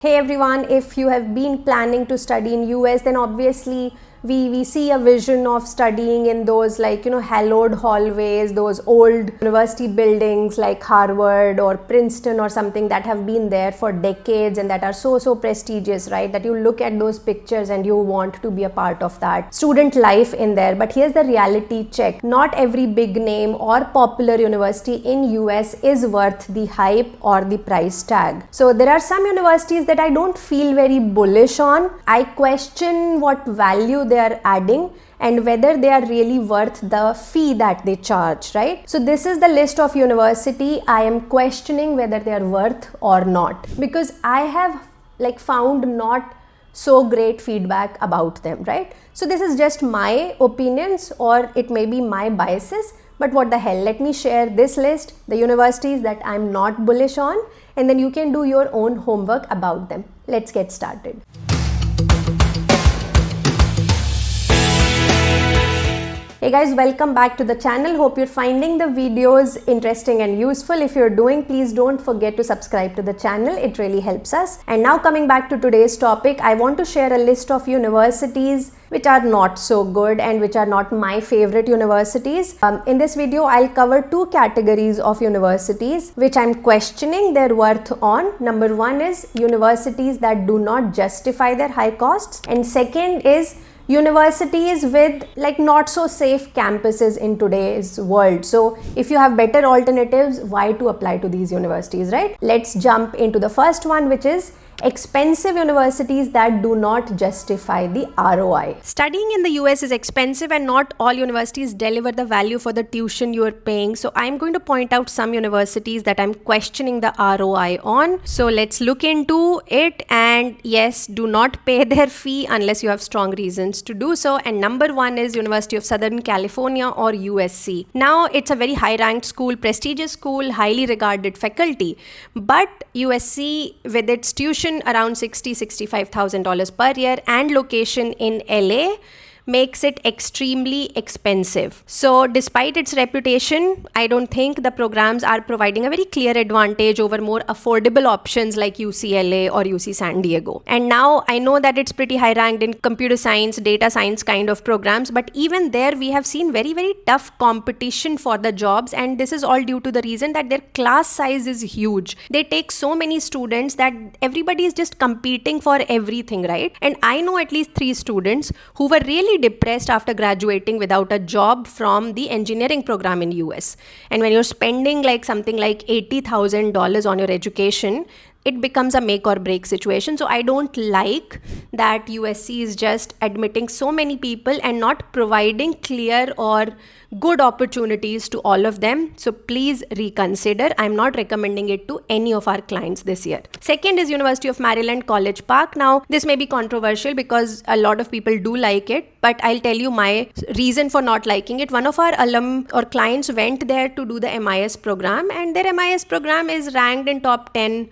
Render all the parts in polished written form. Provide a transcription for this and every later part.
Hey everyone, if you have been planning to study in US, then obviously we see a vision of studying in those hallowed hallways, those old university buildings like Harvard or Princeton or something that have been there for decades and that are so prestigious, right? That you look at those pictures and you want to be a part of that student life in there. But here's the reality check. Not every big name or popular university in US is worth the hype or the price tag. So there are some universities that I don't feel very bullish on. I question what value they are adding and whether they are really worth the fee that they charge, right? So this is the list of university I am questioning whether they are worth or not, because I have found not so great feedback about them, right? So this is just my opinions, or it may be my biases, but what the hell, let me share this list, the universities that I'm not bullish on, and then you can do your own homework about them. Let's get started. Hey guys, welcome back to the channel. Hope you're finding the videos interesting and useful. If you're doing, please don't forget to subscribe to the channel. It really helps us. And now coming back to today's topic, I want to share a list of universities which are not so good and which are not my favorite universities. In this video, I'll cover two categories of universities which I'm questioning their worth on. Number one is universities that do not justify their high costs, and second is universities with not so safe campuses in today's world. So if you have better alternatives, why to apply to these universities, right? Let's jump into the first one, which is expensive universities that do not justify the ROI. Studying in the US is expensive and not all universities deliver the value for the tuition you are paying. So I'm going to point out some universities that I'm questioning the ROI on. So let's look into it, and yes, do not pay their fee unless you have strong reasons to do so. And number one is University of Southern California, or USC. Now it's a very high ranked school, prestigious school, highly regarded faculty, but USC with its tuition around $65,000 per year and location in LA makes it extremely expensive. So despite its reputation, I don't think the programs are providing a very clear advantage over more affordable options like UCLA or UC San Diego. And now I know that it's pretty high ranked in computer science, data science kind of programs, but even there we have seen very tough competition for the jobs, and this is all due to the reason that their class size is huge. They take so many students that everybody is just competing for everything, right? And I know at least 3 students who were really depressed after graduating without a job from the engineering program in US. And when you're spending something like $80,000 on your education, it becomes a make or break situation. So I don't like that USC is just admitting so many people and not providing clear or good opportunities to all of them. So please reconsider. I'm not recommending it to any of our clients this year. Second is University of Maryland, College Park. Now this may be controversial because a lot of people do like it, but I'll tell you my reason for not liking it. One of our alum or clients went there to do the MIS program, and their MIS program is ranked in top 10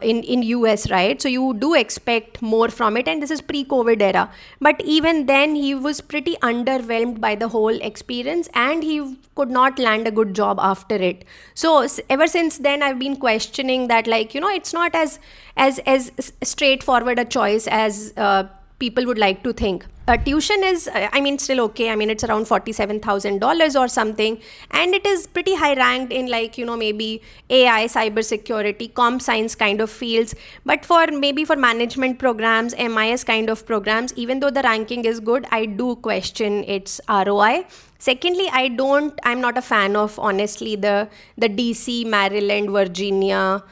in US, right? So you do expect more from it, and this is pre-COVID era. But even then, he was pretty underwhelmed by the whole experience, and he could not land a good job after it. So ever since then, I've been questioning that, it's not as straightforward a choice as people would like to think. Tuition is, still okay. It's around $47,000 or something, and it is pretty high ranked in maybe AI, cybersecurity, comp science kind of fields. But for management programs, MIS kind of programs, even though the ranking is good, I do question its ROI. Secondly, I'm not a fan of, honestly, the DC, Maryland, Virginia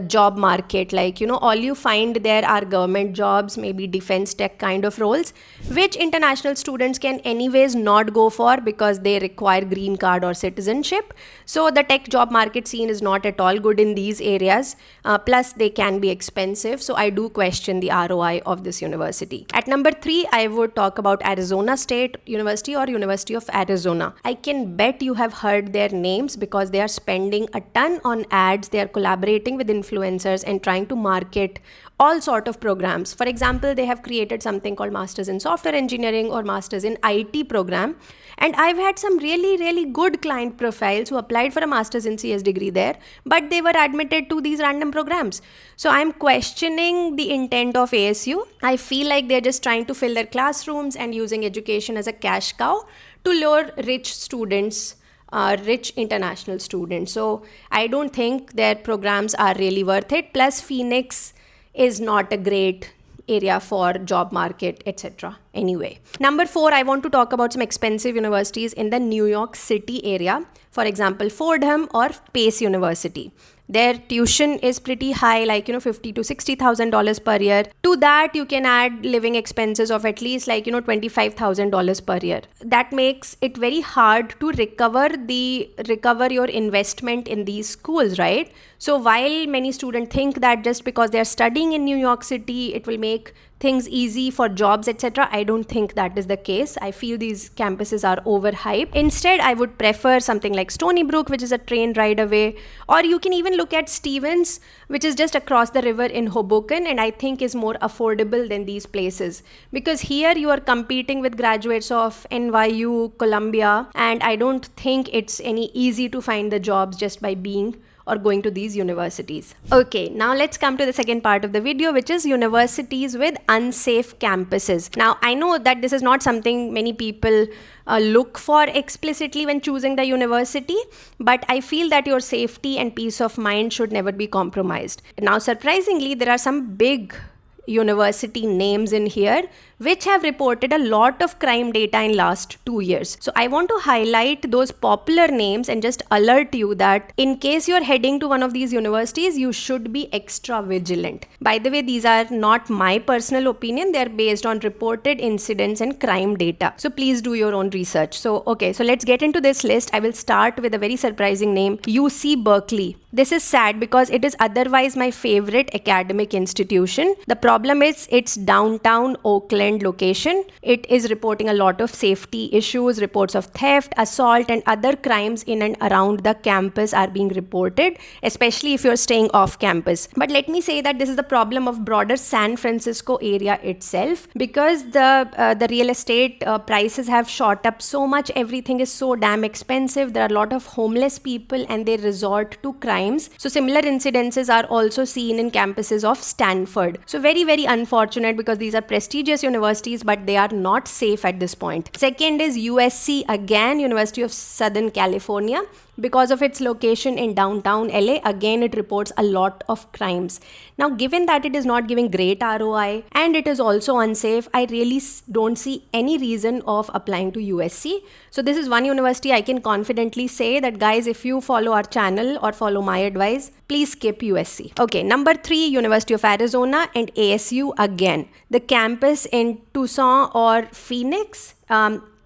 job market. All you find there are government jobs, maybe defense tech kind of roles, which international students can anyways not go for because they require green card or citizenship. So the tech job market scene is not at all good in these areas. Plus they can be expensive. So I do question the ROI of this university. At number 3, I would talk about Arizona State University, or University of Arizona. I can bet you have heard their names because they are spending a ton on ads. They are collaborating with influencers and trying to market all sort of programs. For example, they have created something called Masters in Software Engineering or Masters in IT program. And I've had some really good client profiles who applied for a Masters in CS degree there, but they were admitted to these random programs. So I'm questioning the intent of ASU. I feel like they're just trying to fill their classrooms and using education as a cash cow to lure rich students, rich international students. So I don't think their programs are really worth it. Plus, Phoenix is not a great area for job market, etc. Anyway, number 4, I want to talk about some expensive universities in the New York City area. For example, Fordham or Pace University. Their tuition is pretty high, like $50,000 to $60,000 per year. To that, you can add living expenses of at least like $25,000 per year. That makes it very hard to recover your investment in these schools, right? So while many students think that just because they are studying in New York City, it will make things easy for jobs, etc., I don't think that is the case. I feel these campuses are overhyped. Instead, I would prefer something like Stony Brook, which is a train ride away, or you can even look at Stevens, which is just across the river in Hoboken, and I think is more affordable than these places, because here you are competing with graduates of NYU, Columbia, and I don't think it's any easy to find the jobs just by being or going to these universities. Okay, now let's come to the second part of the video, which is universities with unsafe campuses. Now, I know that this is not something many people look for explicitly when choosing the university, but I feel that your safety and peace of mind should never be compromised. Now, surprisingly, there are some big university names in here which have reported a lot of crime data in last 2 years. So I want to highlight those popular names and just alert you that in case you're heading to one of these universities, you should be extra vigilant. By the way, these are not my personal opinion. They're based on reported incidents and crime data. So please do your own research. So let's get into this list. I will start with a very surprising name, UC Berkeley. This is sad because it is otherwise my favorite academic institution. The problem is its downtown Oakland location. It is reporting a lot of safety issues. Reports of theft, assault, and other crimes in and around the campus are being reported, especially if you're staying off campus. But let me say that this is the problem of broader San Francisco area itself, because the real estate prices have shot up so much. Everything is so damn expensive. There are a lot of homeless people and they resort to crimes. So similar incidences are also seen in campuses of Stanford. So very unfortunate, because these are prestigious universities, but they are not safe at this point. Second is USC, again, University of Southern California. Because of its location in downtown LA, again, it reports a lot of crimes. Now, given that it is not giving great ROI and it is also unsafe, I really don't see any reason of applying to USC. So this is one university I can confidently say that, guys, if you follow our channel or follow my advice, please skip USC. Okay, number 3, University of Arizona and ASU again. The campus in Tucson or Phoenix,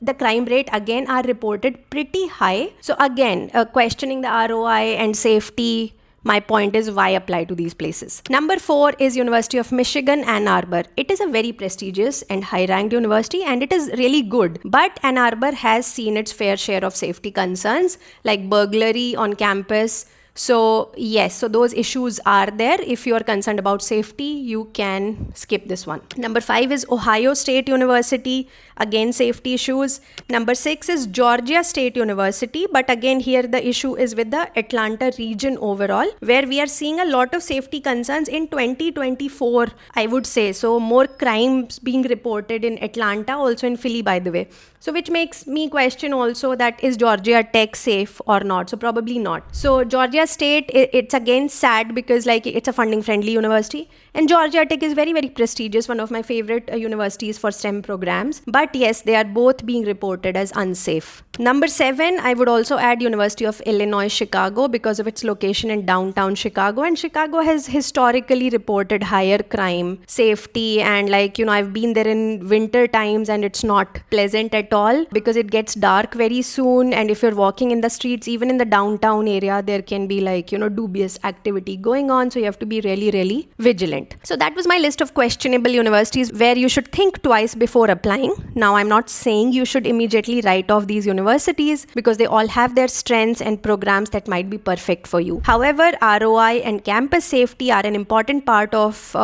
the crime rate again are reported pretty high. So again, questioning the ROI and safety. My point is, why apply to these places? Number 4 is University of Michigan, Ann Arbor. It is a very prestigious and high-ranked university and it is really good. But Ann Arbor has seen its fair share of safety concerns like burglary on campus. So yes, so those issues are there. If you are concerned about safety, you can skip this one. Number 5 is Ohio State University. Again, safety issues. Number 6 is Georgia State University. But again, here the issue is with the Atlanta region overall, where we are seeing a lot of safety concerns in 2024, I would say. So more crimes being reported in Atlanta, also in Philly, by the way. So which makes me question also that is Georgia Tech safe or not? So probably not. So Georgia State, it's again sad because like it's a funding friendly university, and Georgia Tech is very prestigious, one of my favorite universities for STEM programs. But yes, they are both being reported as unsafe. Number 7, I would also add University of Illinois Chicago because of its location in downtown Chicago, and Chicago has historically reported higher crime, safety, and I've been there in winter times and it's not pleasant at all because it gets dark very soon, and if you're walking in the streets, even in the downtown area, there can be dubious activity going on, so you have to be really vigilant. So that was my list of questionable universities where you should think twice before applying. Now, I'm not saying you should immediately write off these universities because they all have their strengths and programs that might be perfect for you. However, ROI and campus safety are an important part of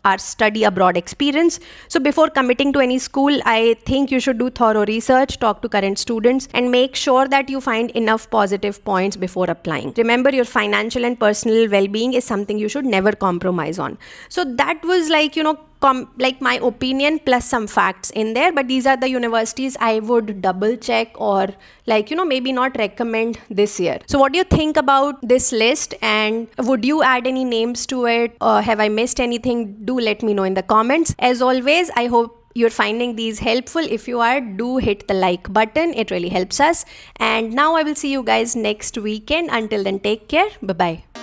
our study abroad experience. So before committing to any school, I think you should do thorough research, talk to current students, and make sure that you find enough positive points before applying. Remember, your financial and personal well-being is something you should never compromise on. So that was like, like my opinion plus some facts in there, but these are the universities I would double check or like, maybe not recommend this year. So what do you think about this list, and would you add any names to it, or have I missed anything? Do let me know in the comments. As always, I hope you're finding these helpful. If you are, do hit the like button, it really helps us. And now I will see you guys next weekend. Until then, take care. Bye bye.